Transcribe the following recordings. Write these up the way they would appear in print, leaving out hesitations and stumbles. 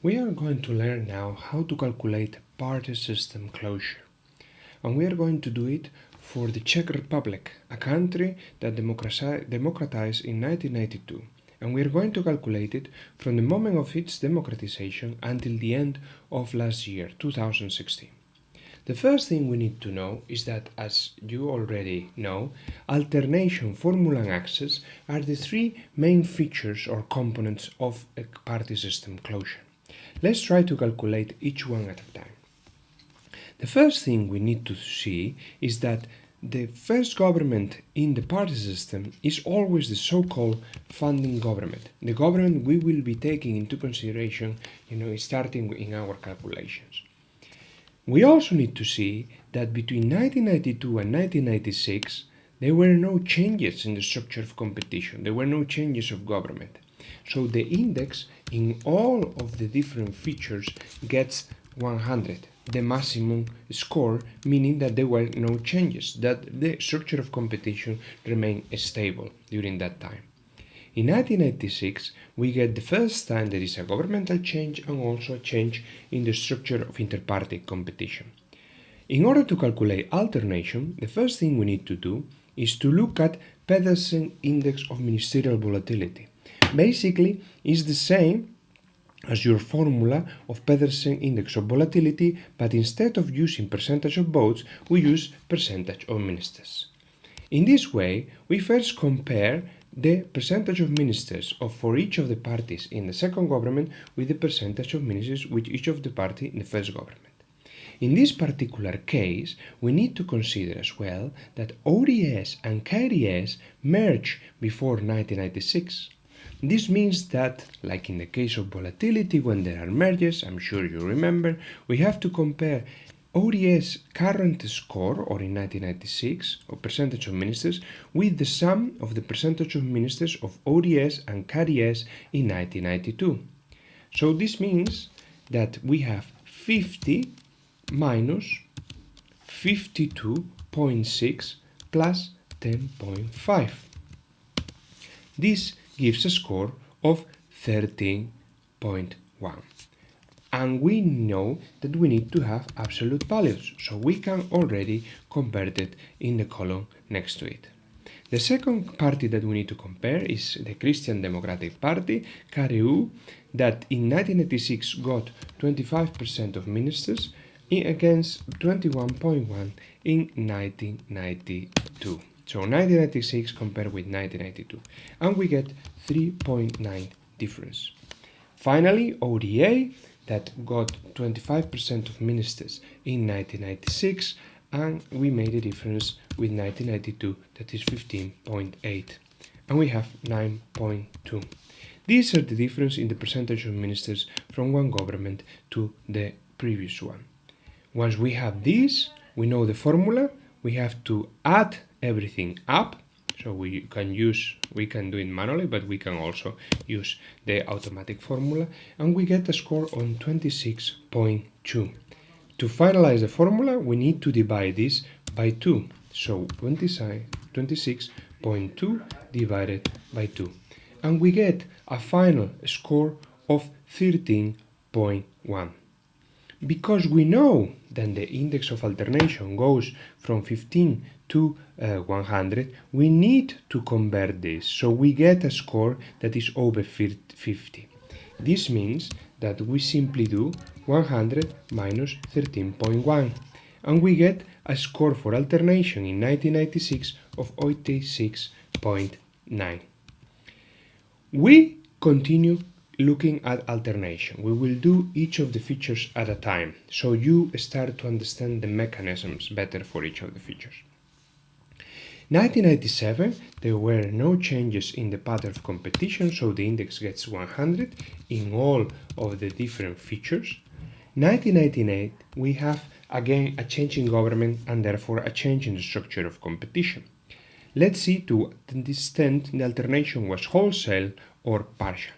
We are going to learn now how to calculate party system closure. And we are going to do it for the Czech Republic, a country that democratized in 1992. And we are going to calculate it from the moment of its democratization until the end of last year, 2016. The first thing we need to know is that, as you already know, alternation, formula and access are the three main features or components of a party system closure. Let's try to calculate each one at a time. The first thing we need to see is that the first government in the party system is always the so-called funding government, the government we will be taking into consideration, starting in our calculations. We also need to see that between 1992 and 1996, there were no changes in the structure of competition, there were no changes of government. So the index in all of the different features gets 100, the maximum score, meaning that there were no changes, that the structure of competition remained stable during that time. In 1996, we get the first time there is a governmental change and also a change in the structure of inter-party competition. In order to calculate alternation, the first thing we need to do is to look at Pedersen index of ministerial volatility. Basically, it's the same as your formula of Pedersen index of volatility, but instead of using percentage of votes, we use percentage of ministers. In this way, we first compare the percentage of ministers for each of the parties in the second government with the percentage of ministers with each of the party in the first government. In this particular case, we need to consider as well that ODS and KDS merged before 1996. This means that, like in the case of volatility, when there are mergers, I'm sure you remember, we have to compare ODS current score, or in 1996, or percentage of ministers, with the sum of the percentage of ministers of ODS and KDS in 1992. So this means that we have 50 minus 52.6 plus 10.5. This gives a score of 13.1. And we know that we need to have absolute values, so we can already convert it in the column next to it. The second party that we need to compare is the Christian Democratic Party, KDU, that in 1986 got 25% of ministers against 21.1 in 1992. So 1996 compared with 1992, and we get 3.9 difference. Finally, ODA, that got 25% of ministers in 1996, and we made a difference with 1992, that is 15.8, and we have 9.2. These are the difference in the percentage of ministers from one government to the previous one. Once we have this, we know the formula. We have to add everything up, so we can do it manually, but we can also use the automatic formula, and we get a score on 26.2. To finalize the formula, we need to divide this by 2, so 26.2 divided by 2, and we get a final score of 13.1. Because we know that the index of alternation goes from 15 to 100, we need to convert this, so we get a score that is over 50. This means that we simply do 100 minus 13.1, and we get a score for alternation in 1996 of 86.9. We continue looking at alternation. We will do each of the features at a time, so you start to understand the mechanisms better for each of the features. 1997, there were no changes in the pattern of competition, so the index gets 100 in all of the different features. 1998, we have again a change in government and therefore a change in the structure of competition. Let's see to what extent the alternation was wholesale or partial.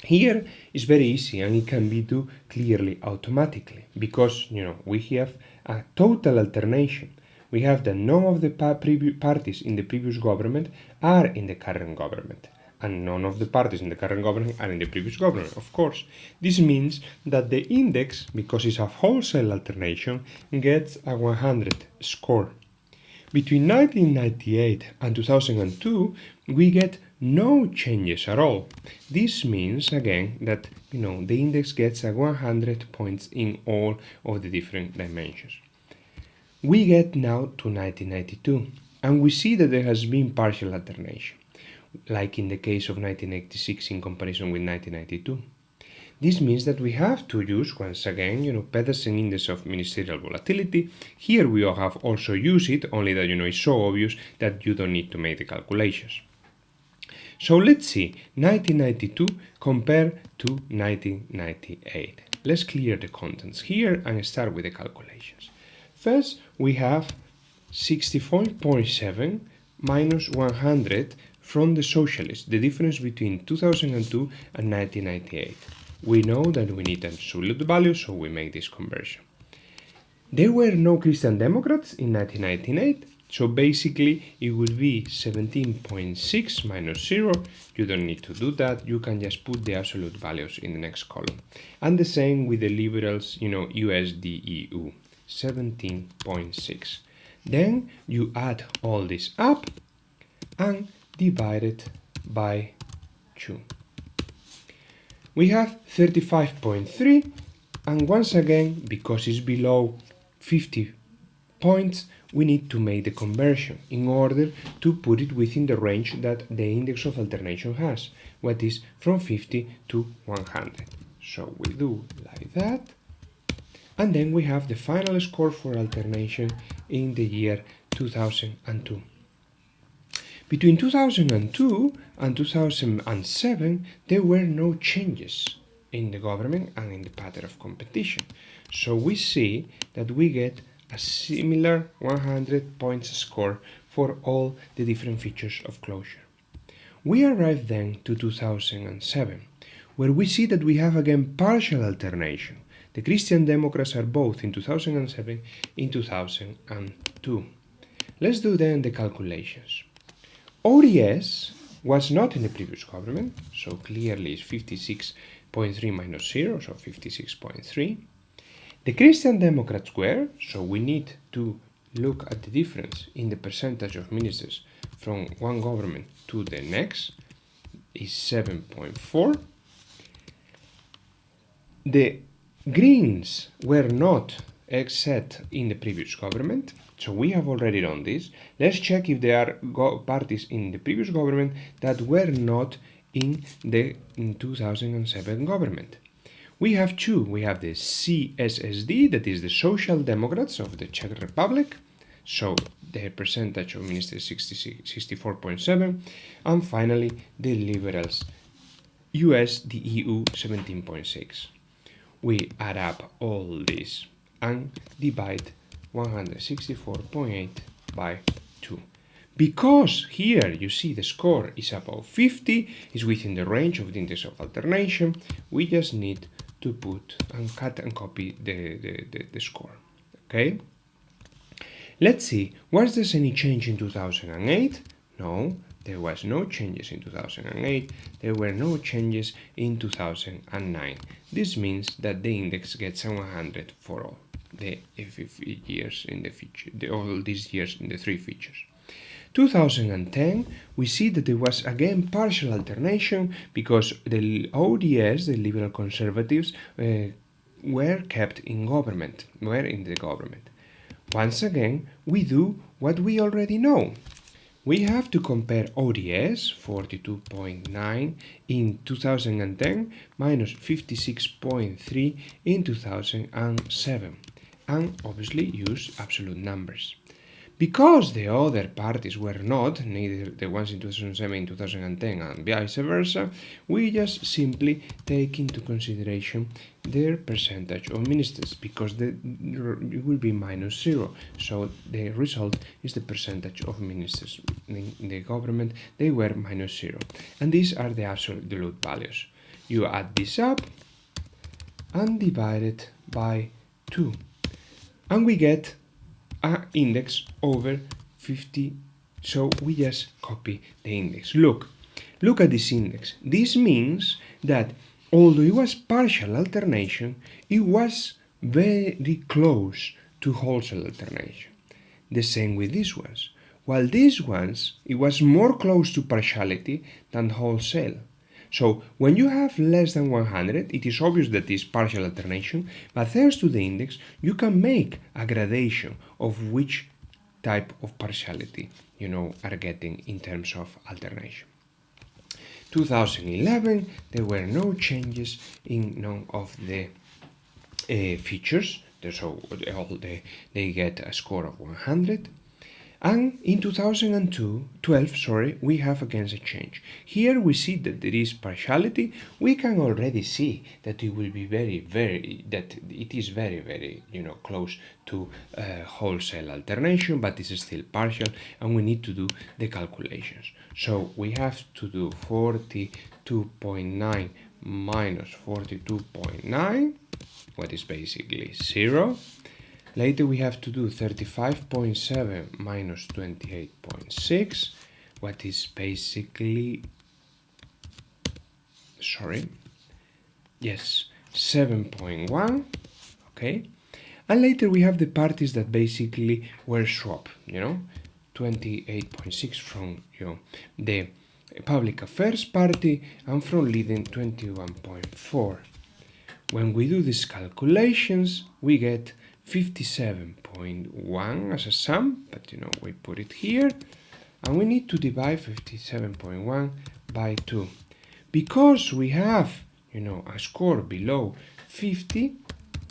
Here is very easy, and it can be done clearly automatically, because we have a total alternation. We have that none of the parties in the previous government are in the current government, and none of the parties in the current government are in the previous government, of course. This means that the index, because it's a wholesale alternation, gets a 100 score. Between 1998 and 2002, we get no changes at all. This means, again, that the index gets a 100 points in all of the different dimensions. We get now to 1992, and we see that there has been partial alternation, like in the case of 1986 in comparison with 1992. This means that we have to use, once again, Pedersen index of ministerial volatility. Here we have also used it, only that, it's so obvious that you don't need to make the calculations. So let's see 1992 compared to 1998. Let's clear the contents here and start with the calculations. First, we have 64.7 minus 100 from the socialists, the difference between 2002 and 1998. We know that we need absolute value, so we make this conversion. There were no Christian Democrats in 1998, so basically it would be 17.6 minus 0. You don't need to do that, you can just put the absolute values in the next column. And the same with the liberals, USDEU, 17.6. Then you add all this up and divide it by 2. We have 35.3, and once again, because it's below 50 points, we need to make the conversion in order to put it within the range that the index of alternation has, what is from 50 to 100. So we do like that, and then we have the final score for alternation in the year 2002. Between 2002 and 2007, there were no changes in the government and in the pattern of competition. So we see that we get a similar 100 points score for all the different features of closure. We arrive then to 2007, where we see that we have again partial alternation. The Christian Democrats are both in 2007 in 2002. Let's do then the calculations. ODS was not in the previous government, so clearly it's 56.3 minus 0, so 56.3. The Christian Democrats were, so we need to look at the difference in the percentage of ministers from one government to the next, is 7.4. The Greens were not except in the previous government, so we have already done this. Let's check if there are parties in the previous government that were not in the 2007 government. We have two. We have the CSSD, that is the Social Democrats of the Czech Republic, so their percentage of ministers is 64.7, and finally the Liberals, USDEU, 17.6. We add up all this and divide 164.8 by 2. Because here you see the score is above 50, is within the range of the index of alternation, we just need to put and cut and copy the score. Okay? Let's see, was there any change in 2008? No, there was no changes in 2008. There were no changes in 2009. This means that the index gets a 100 for all the years in the feature, all these years in the three features. 2010, we see that there was again partial alternation because the ODS, the Liberal Conservatives, were kept in government, were in the government. Once again, we do what we already know. We have to compare ODS, 42.9 in 2010 minus 56.3 in 2007, and obviously use absolute numbers. Because the other parties were not, neither the ones in 2007, 2010, and vice versa, we just simply take into consideration their percentage of ministers, because it will be minus 0. So the result is the percentage of ministers in the government. They were minus 0. And these are the absolute values. You add this up and divide it by 2. And we get an index over 50, so we just copy the index. Look, Look at this index. This means that although it was partial alternation, it was very close to wholesale alternation. The same with these ones. While these ones, it was more close to partiality than wholesale. So when you have less than 100, it is obvious that it's partial alternation, but thanks to the index, you can make a gradation of which type of partiality are getting in terms of alternation. 2011, there were no changes in none of the features, so they get a score of 100. And in 2012, we have again a change. Here we see that there is partiality. We can already see that it will be very close to wholesale alternation, but it's still partial, and we need to do the calculations. So we have to do 42.9 minus 42.9, what is basically 0. Later we have to do 35.7 minus 28.6, what is basically, 7.1, okay? And later we have the parties that basically were swapped, 28.6 from the public affairs party, and from leading 21.4. When we do these calculations, we get 57.1 as a sum, but we put it here, and we need to divide 57.1 by 2. Because we have, a score below 50,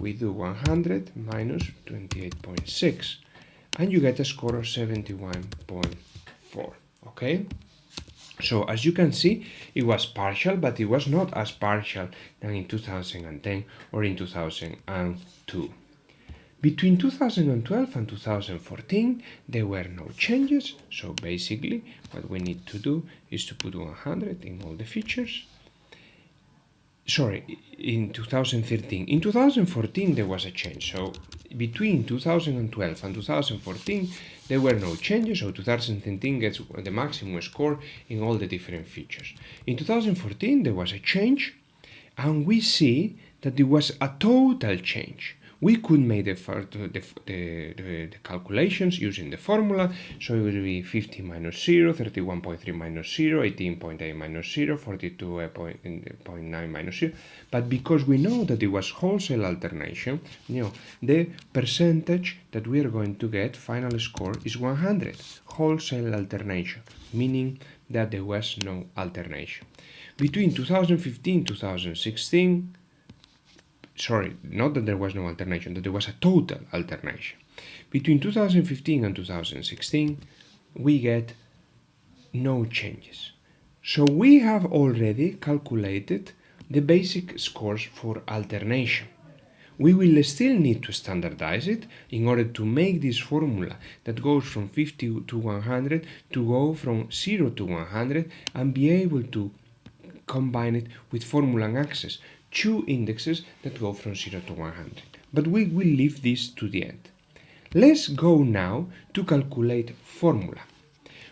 we do 100 minus 28.6, and you get a score of 71.4, okay? So as you can see, it was partial, but it was not as partial than in 2010 or in 2002. Between 2012 and 2014, there were no changes, so basically what we need to do is to put 100 in all the features. In 2013. In 2014 there was a change, so between 2012 and 2014 there were no changes, so 2013 gets the maximum score in all the different features. In 2014 there was a change, and we see that it was a total change. We could make the calculations using the formula, so it will be 50 minus 0, 31.3 minus 0, 18.8 minus 0, 42.9 minus 0. But because we know that it was wholesale alternation, the percentage that we are going to get, final score, is 100. Wholesale alternation, meaning that there was no alternation. Between 2015 and 2016, not that there was no alternation, that there was a total alternation. Between 2015 and 2016, we get no changes. So we have already calculated the basic scores for alternation. We will still need to standardize it in order to make this formula that goes from 50 to 100 to go from 0 to 100 and be able to combine it with formula and axis, two indexes that go from 0 to 100. But we will leave this to the end. Let's go now to calculate formula.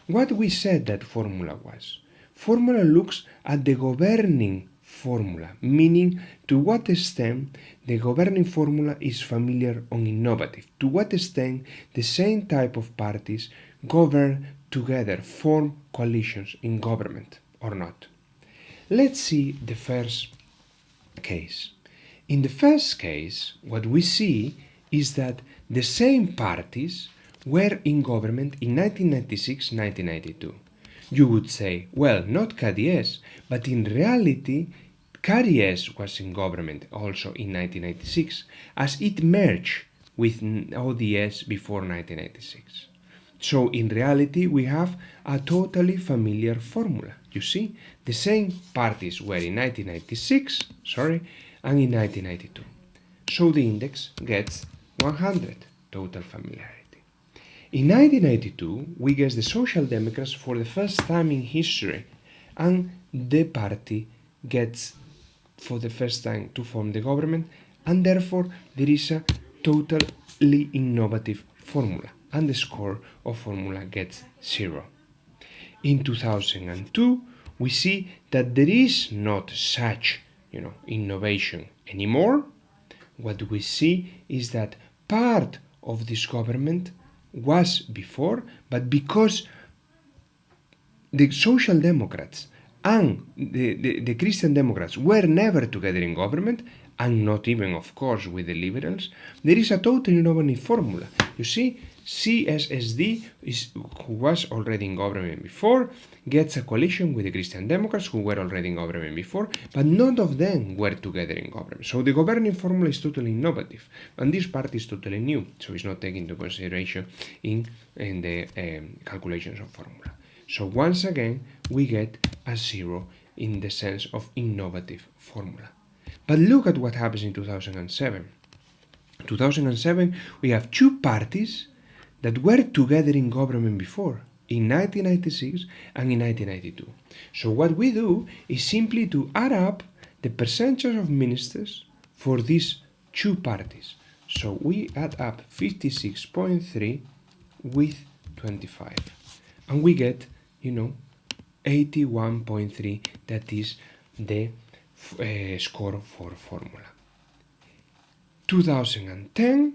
What we said that formula was. Formula looks at the governing formula, meaning to what extent the governing formula is familiar or innovative, to what extent the same type of parties govern together, form coalitions in government or not. Let's see the first case. In the first case, what we see is that the same parties were in government in 1996-1992. You would say, well, not KDS, but in reality, KDS was in government also in 1996, as it merged with ODS before 1996. So in reality, we have a totally familiar formula. You see, the same parties were in 1996, and in 1992. So the index gets 100, total familiarity. In 1992, we get the Social Democrats for the first time in history, and the party gets for the first time to form the government, and therefore there is a totally innovative formula, and the score of formula gets 0. In 2002, we see that there is not such, innovation anymore. What we see is that part of this government was before, but because the Social Democrats and the Christian Democrats were never together in government, and not even, of course, with the liberals, there is a totally innovative formula. You see, CSSD, who was already in government before, gets a coalition with the Christian Democrats, who were already in government before, but none of them were together in government. So the governing formula is totally innovative, and this part is totally new, so it's not taken into consideration in the calculations of formula. So once again, we get a 0 in the sense of innovative formula. But look at what happens in 2007. 2007, we have two parties that were together in government before, in 1996 and in 1992. So what we do is simply to add up the percentage of ministers for these two parties. So we add up 56.3 with 25. And we get, 81.3, that is the score for formula. 2010,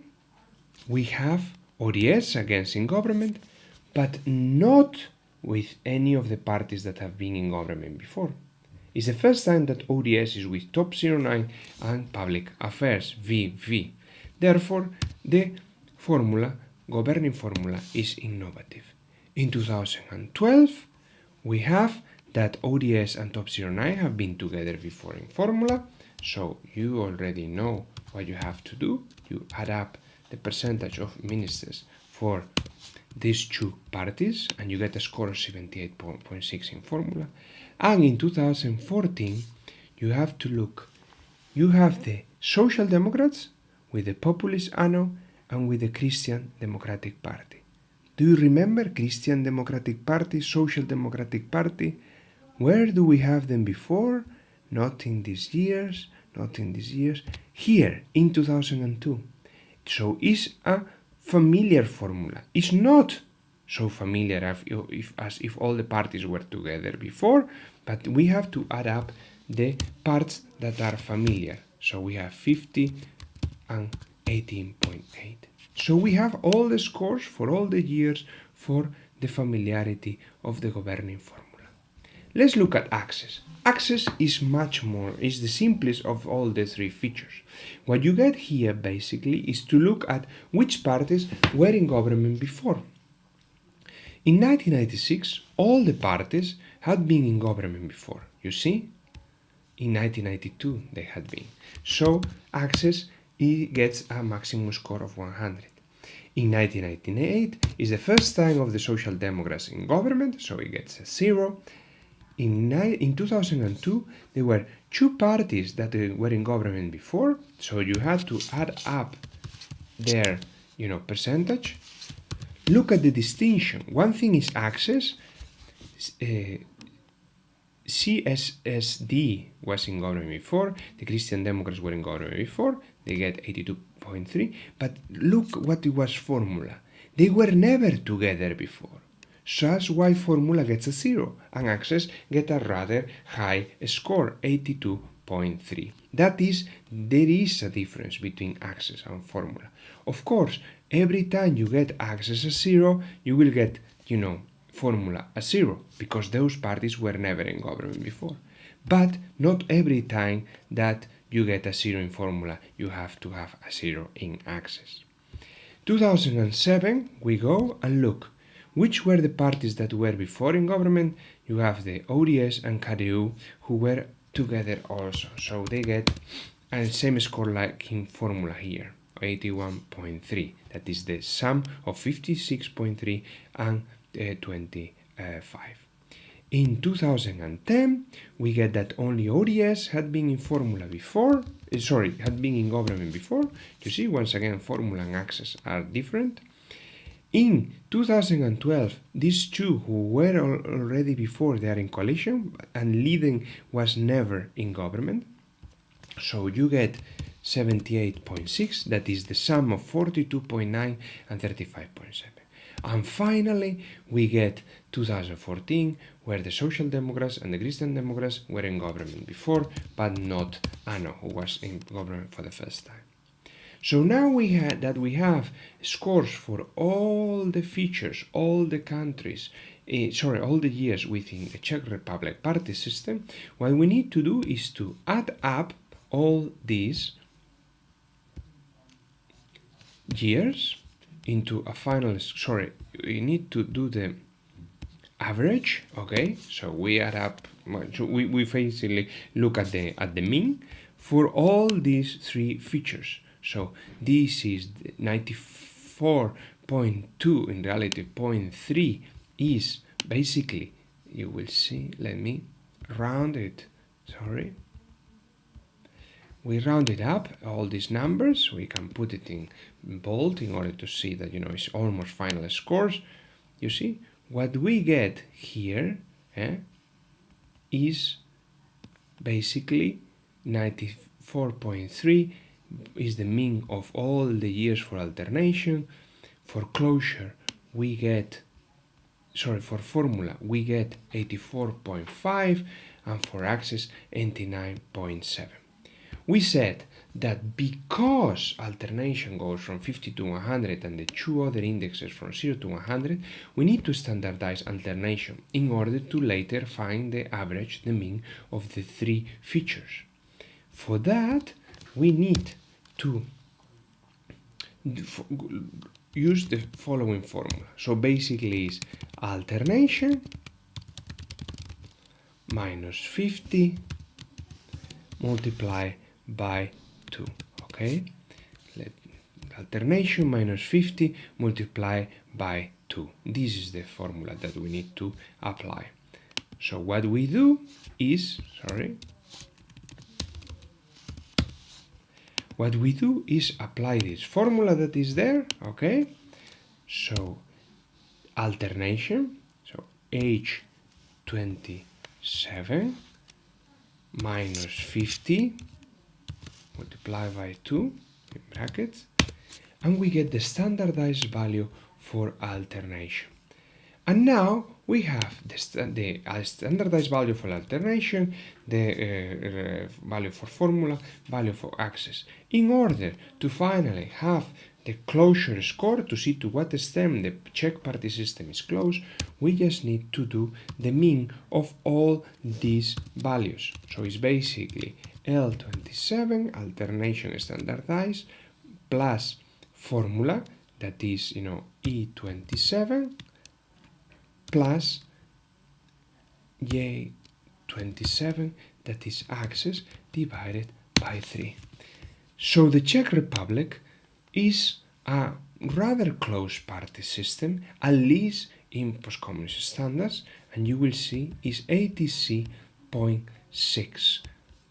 we have ODS against in government, but not with any of the parties that have been in government before. It's the first time that ODS is with Top 09 and Public Affairs, VV. Therefore, the governing formula is innovative. In 2012, we have that ODS and Top 09 have been together before in formula, so you already know what you have to do. You add up the percentage of ministers for these two parties, and you get a score of 78.6 in formula. And in 2014, you have to look. You have the Social Democrats with the Populist ANO and with the Christian Democratic Party. Do you remember Christian Democratic Party, Social Democratic Party? Where do we have them before? Not in these years, here in 2002. So it's a familiar formula. It's not so familiar as if all the parties were together before, but we have to add up the parts that are familiar. So we have 50 and 18.8. So we have all the scores for all the years for the familiarity of the governing formula. Let's look at access. Access is the simplest of all the three features. What you get here basically is to look at which parties were in government before. In 1996, all the parties had been in government before. You see? In 1992 they had been. So access gets a maximum score of 100. In 1998 is the first time of the Social Democrats in government, so it gets a 0. In 2002, there were two parties that were in government before, so you had to add up their, percentage. Look at the distinction. One thing is access. CSSD was in government before, the Christian Democrats were in government before, they get 82.3, but look what it was formula. They were never together before. So that's why formula gets a 0 and access get a rather high score, 82.3. That is, there is a difference between access and formula. Of course, every time you get access a 0, you will get, formula a 0, because those parties were never in government before. But not every time that you get a 0 in formula, you have to have a 0 in access. 2007, we go and look. Which were the parties that were before in government? You have the ODS and KDU, who were together also. So they get a same score like in formula here, 81.3. That is the sum of 56.3 and 25. In 2010, we get that only ODS had been in formula before, had been in government before. You see, once again, formula and access are different. In 2012, these two who were already before, they are in coalition, and leading was never in government. So you get 78.6, that is the sum of 42.9 and 35.7. And finally, we get 2014, where the Social Democrats and the Christian Democrats were in government before, but not ANO, who was in government for the first time. So now we have scores for all the features, all the countries, all the years within the Czech Republic party system. What we need to do is to add up all these years into a final, we need to do the average, okay? So we add up, we basically look at the mean for all these three features. So this is 94.2, in reality 0.3 is basically, you will see, let me round it, we rounded up all these numbers. We can put it in bold in order to see that, it's almost final scores. You see, what we get here is basically 94.3 is the mean of all the years for alternation. For closure, we get, for formula, we get 84.5, and for access, 89.7. We said that because alternation goes from 50 to 100 and the two other indexes from 0 to 100, we need to standardize alternation in order to later find the average, the mean of the three features. For that, we need to use the following formula. So basically it's alternation minus 50 multiplied by 2, okay? Alternation minus 50 multiplied by 2. This is the formula that we need to apply. So what we do is, apply this formula that is there, okay? So alternation, so age 27 minus 50 multiplied by 2 in brackets, and we get the standardized value for alternation. And now we have the standardized value for alternation, the value for formula, value for access. In order to finally have the closure score, to see to what extent the Czech party system is closed, we just need to do the mean of all these values. So it's basically L27, alternation standardized, plus formula, that is, E27, plus J27, that is access, divided by 3. So the Czech Republic is a rather close party system, at least in post-communist standards, and you will see is 86.6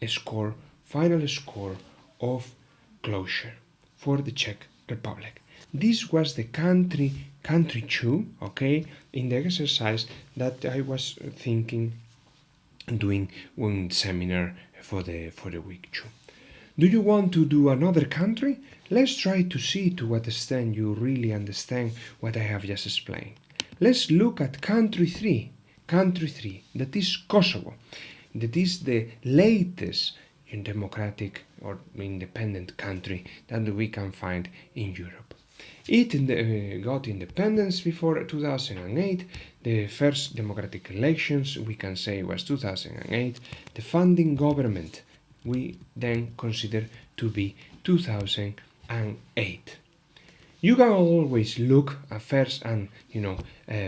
score, final score of closure for the Czech Republic. This was the country 2, okay, in the exercise that I was thinking doing one seminar for the week 2. Do you want to do another country? Let's try to see to what extent you really understand what I have just explained. Let's look at country 3, that is Kosovo. That is the latest democratic or independent country that we can find in Europe. It got independence before 2008. The first democratic elections, we can say, was 2008. The founding government we then consider to be 2008. You can always look at first and,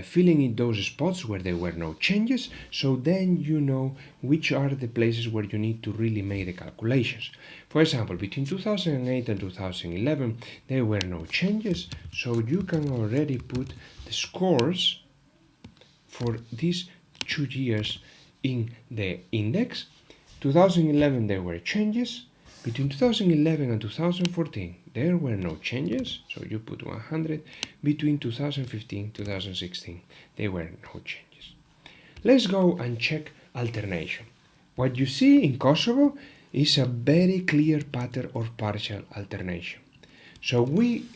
filling in those spots where there were no changes, so then you know which are the places where you need to really make the calculations. For example, between 2008 and 2011, there were no changes, so you can already put the scores for these 2 years in the index. 2011 there were changes. Between 2011 and 2014 there were no changes, so you put 100. Between 2015 2016 there were no changes. Let's go and check alternation. What you see in Kosovo is a very clear pattern of partial alternation. So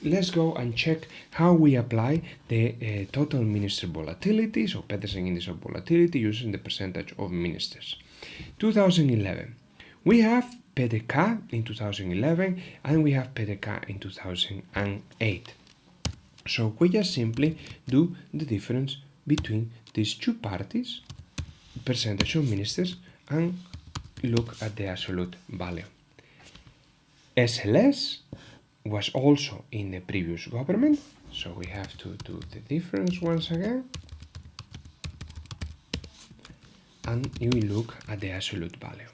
let's go and check how we apply the total minister volatility, so Petersen index of volatility using the percentage of ministers. 2011. We have PDK in 2011 and we have PDK in 2008. So we just simply do the difference between these two parties, percentage of ministers, and look at the absolute value. SLS was also in the previous government, so we have to do the difference once again. And you look at the absolute value.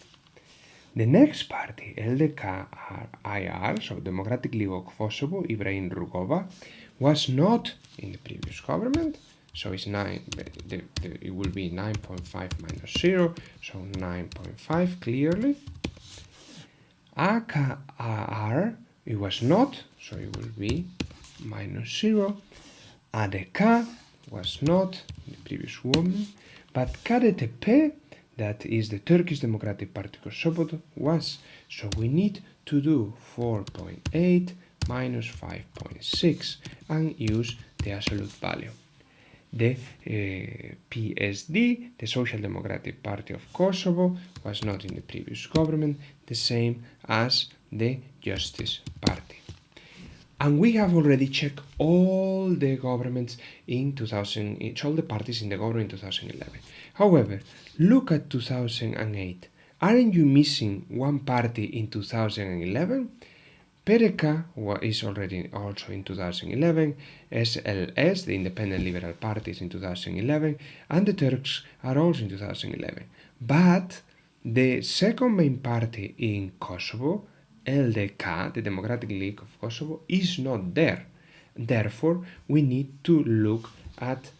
The next party, LDK-IR, so Democratic League of Kosovo, Ibrahim Rugova, was not in the previous government, so it's it will be 9.5 minus 0, so 9.5 clearly. AKR, it was not, so it will be minus 0. ADK was not in the previous one, but KDTP, that is the Turkish Democratic Party Kosovo, was. So we need to do 4.8 minus 5.6 and use the absolute value. The PSD, the Social Democratic Party of Kosovo, was not in the previous government, the same as the Justice Party. And we have already checked all the governments in all the parties in the government in 2011. However, look at 2008. Aren't you missing one party in 2011? PDK is already also in 2011, SLS, the Independent Liberal Party, is in 2011, and the Turks are also in 2011. But the second main party in Kosovo, LDK, the Democratic League of Kosovo, is not there. Therefore, we need to look at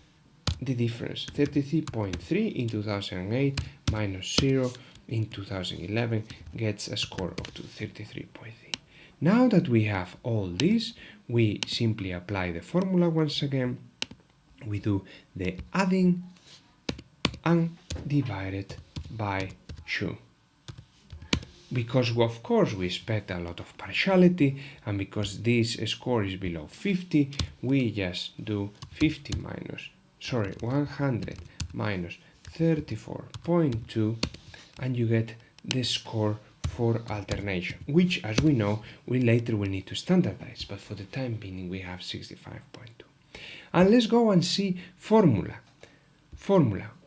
the difference. 33.3 in 2008 minus 0 in 2011 gets a score of 33.3. Now that we have all this, we simply apply the formula once again. We do the adding and divide it by 2. Because of course we expect a lot of partiality, and because this score is below 50, we just do 100 minus 34.2, and you get the score for alternation, which, as we know, we later will need to standardize, but for the time being we have 65.2. And let's go and see formula.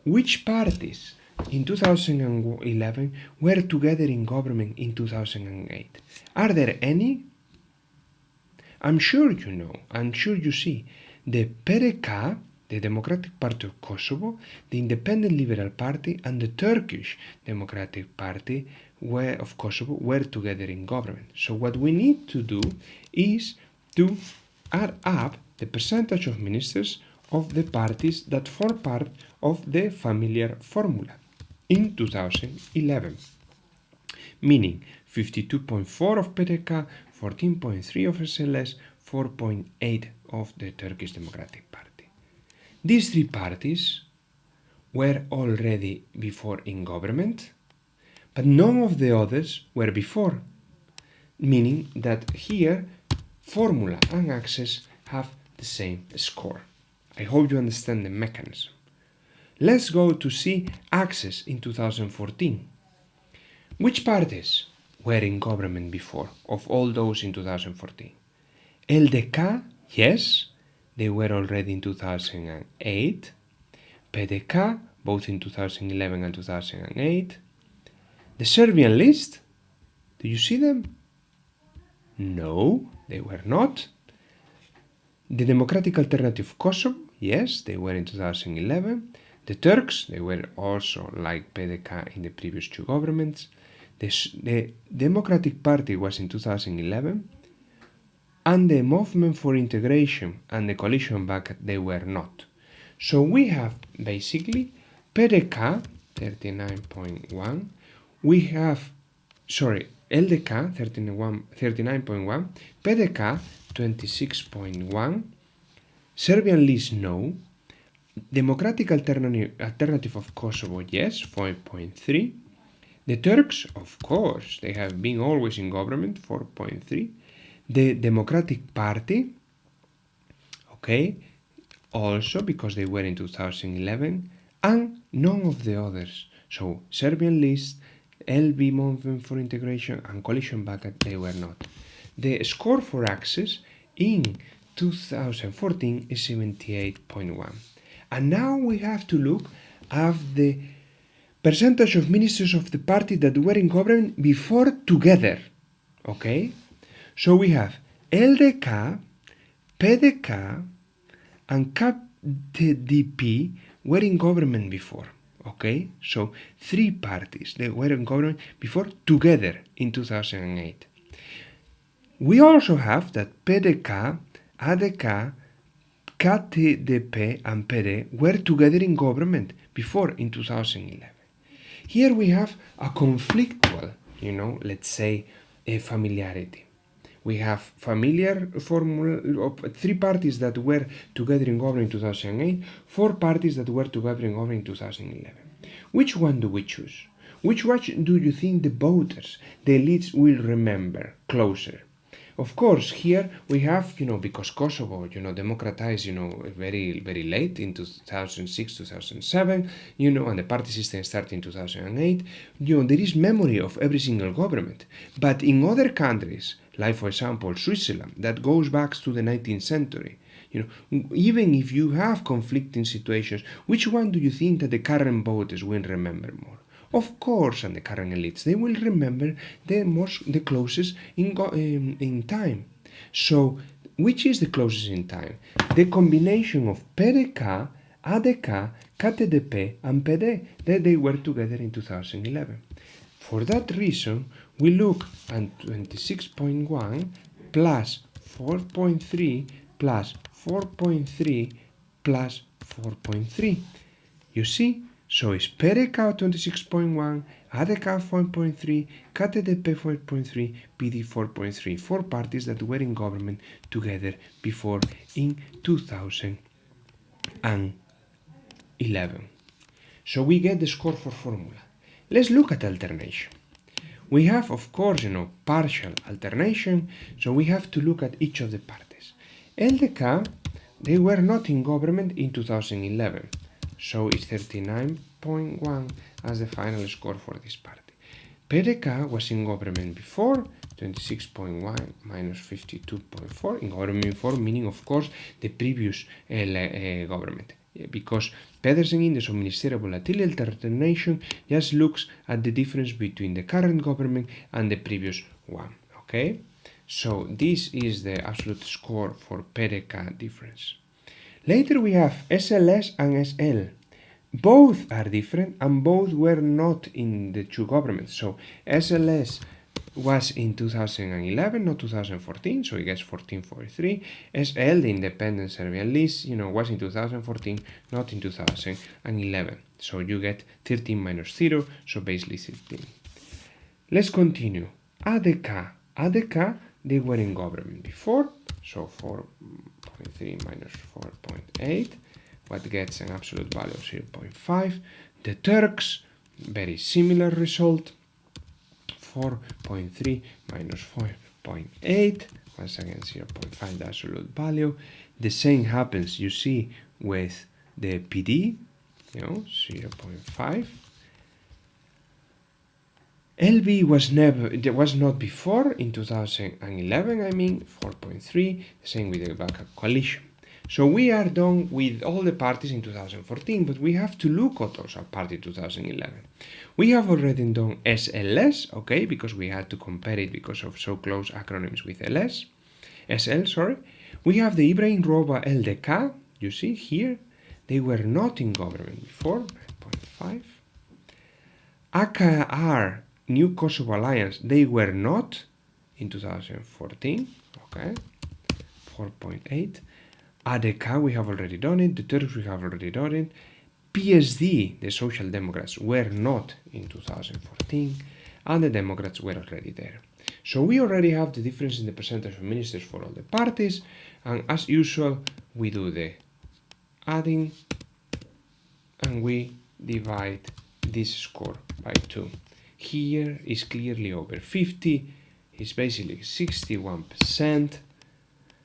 Which parties in 2011 were together in government in 2008? Are there any? I'm sure you know, I'm sure you see. The PDK, the Democratic Party of Kosovo, the Independent Liberal Party, and the Turkish Democratic Party of Kosovo were together in government. So what we need to do is to add up the percentage of ministers of the parties that form part of the familiar formula in 2011, meaning 52.4 of PDK, 14.3 of SLS, 4.8 of the Turkish Democratic Party. These three parties were already before in government, but none of the others were before, meaning that here formula and access have the same score. I hope you understand the mechanism. Let's go to see access in 2014. Which parties were in government before of all those in 2014? LDK, yes, they were already in 2008. PDK, both in 2011 and 2008. The Serbian list, do you see them? No, they were not. The Democratic Alternative Kosovo, yes, they were in 2011. The Turks, they were also like PDK in the previous two governments. The Democratic Party was in 2011. And the Movement for Integration and the Coalition Back, they were not. So we have basically PDK 39.1. We have, LDK 39.1, PDK 26.1, Serbian list no, Democratic Alternative of Kosovo yes, 4.3, the Turks, of course, they have been always in government, 4.3, The Democratic Party, okay, also because they were in 2011, and none of the others. So Serbian List, LB Movement for Integration, and Coalition Backup, they were not. The score for access in 2014 is 78.1. And now we have to look at the percentage of ministers of the party that were in government before together. Okay? So we have LDK, PDK, and KDP were in government before. Okay? So 3 parties, they were in government before together in 2008. We also have that PDK, ADK, KTDP and PD were together in government before in 2011. Here we have a conflictual, let's say, a familiarity. We have familiar formula of 3 parties that were together in government in 2008, 4 parties that were together in government in 2011. Which one do we choose? Which one do you think the voters, the elites will remember closer? Of course, here we have, because Kosovo, democratized, very, very late in 2006, 2007, and the party system started in 2008, there is memory of every single government. But in other countries, like for example, Switzerland, that goes back to the 19th century, even if you have conflicting situations, which one do you think that the current voters will remember more? Of course, and the current elites, they will remember the closest in time. So, which is the closest in time? The combination of PDK, ADK, KTDP, and PD, that they were together in 2011. For that reason, we look at 26.1 plus 4.3 plus 4.3 plus 4.3. You see? So it's PDK 26.1, ADK 4.3, KTDP 4.3, PD 4.3, 4 parties that were in government together before in 2011. So we get the score for formula. Let's look at alternation. We have, of course, partial alternation, so we have to look at each of the parties. LDK, they were not in government in 2011. So it's 39.1 as the final score for this party. PDK was in government before, 26.1 minus 52.4, in government before, meaning of course the previous government. Because Pedersen Index of Ministerial Volatility Alternation just looks at the difference between the current government and the previous one. Okay? So this is the absolute score for PDK difference. Later we have SLS and SL. Both are different and both were not in the 2 governments. So SLS was in 2011, not 2014, so it gets 1443. SL, the Independent Serbian List, was in 2014, not in 2011. So you get 13 minus 0, so basically 13. Let's continue. ADK. ADK, they were in government before, so 4.3 minus 4.8, what gets an absolute value of 0.5. The Turks, very similar result, 4.3 minus 4.8, once again 0.5 the absolute value. The same happens, you see, with the PD, 0.5. LB was not before in 2011, 4.3, the same with the backup coalition. So we are done with all the parties in 2014, but we have to look at also party 2011. We have already done SLS, okay, because we had to compare it because of so close acronyms with SL, sorry. We have the Ibrahim Roba LDK, you see here, they were not in government before, 9.5. AKR, New Kosovo Alliance, they were not in 2014, okay, 4.8. ADK, we have already done it. The Turks, we have already done it. PSD, the Social Democrats, were not in 2014, and the Democrats were already there. So we already have the difference in the percentage of ministers for all the parties, and as usual, we do the adding, and we divide this score by 2. Here is clearly over 50, is basically 61%,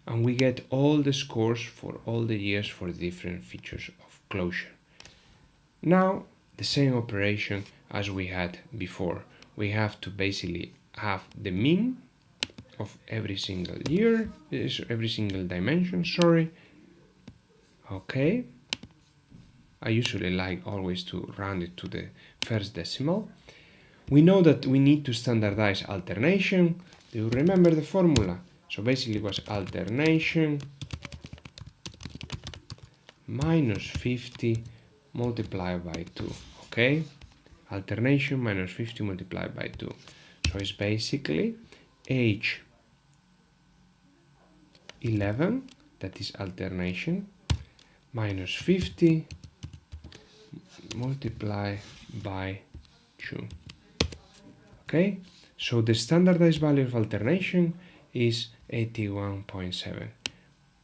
and we get all the scores for all the years for the different features of closure. Now, the same operation as we had before. We have to basically have the mean of every single year, every single dimension, sorry. Okay. I usually like always to round it to the first decimal. We know that we need to standardize alternation. Do you remember the formula? So basically it was alternation minus 50 multiplied by 2, okay? Alternation minus 50 multiplied by 2. So it's basically age 11, that is alternation, minus 50 multiplied by 2. Okay, so the standardized value of alternation is 81.7.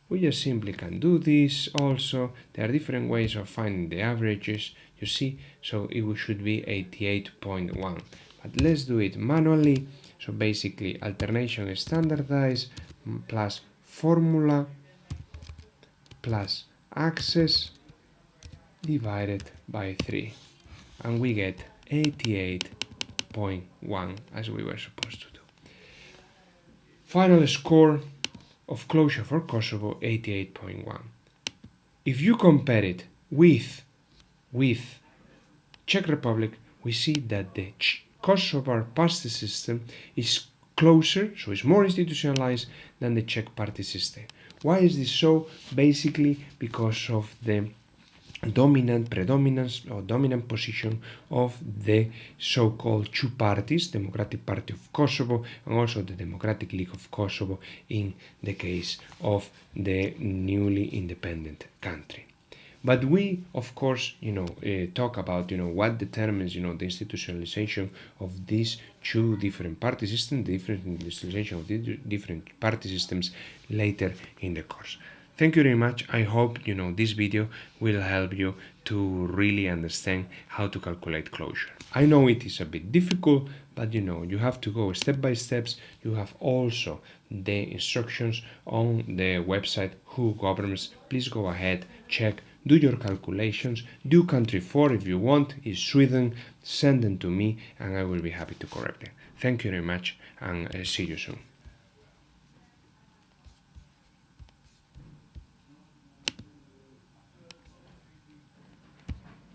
We just simply can do this. Also, there are different ways of finding the averages, you see, so it should be 88.1. But let's do it manually. So basically, alternation is standardized plus formula plus access divided by 3. And we get 88.1 as we were supposed to do. Final score of closure for Kosovo, 88.1. If you compare it with Czech Republic, we see that the Kosovar party system is closer, so it's more institutionalized than the Czech party system. Why is this so? Basically because of the dominant position of the so-called two parties, Democratic Party of Kosovo and also the Democratic League of Kosovo in the case of the newly independent country. But we, of course, talk about, what determines, the institutionalization of these two different party systems, the different institutionalization of the different party systems later in the course. Thank you very much. I hope, this video will help you to really understand how to calculate closure. I know it is a bit difficult, but you have to go step by steps. You have also the instructions on the website Who Governs. Please go ahead, check, do your calculations, do country 4 if you want, is Sweden, send them to me and I will be happy to correct them. Thank you very much and see you soon.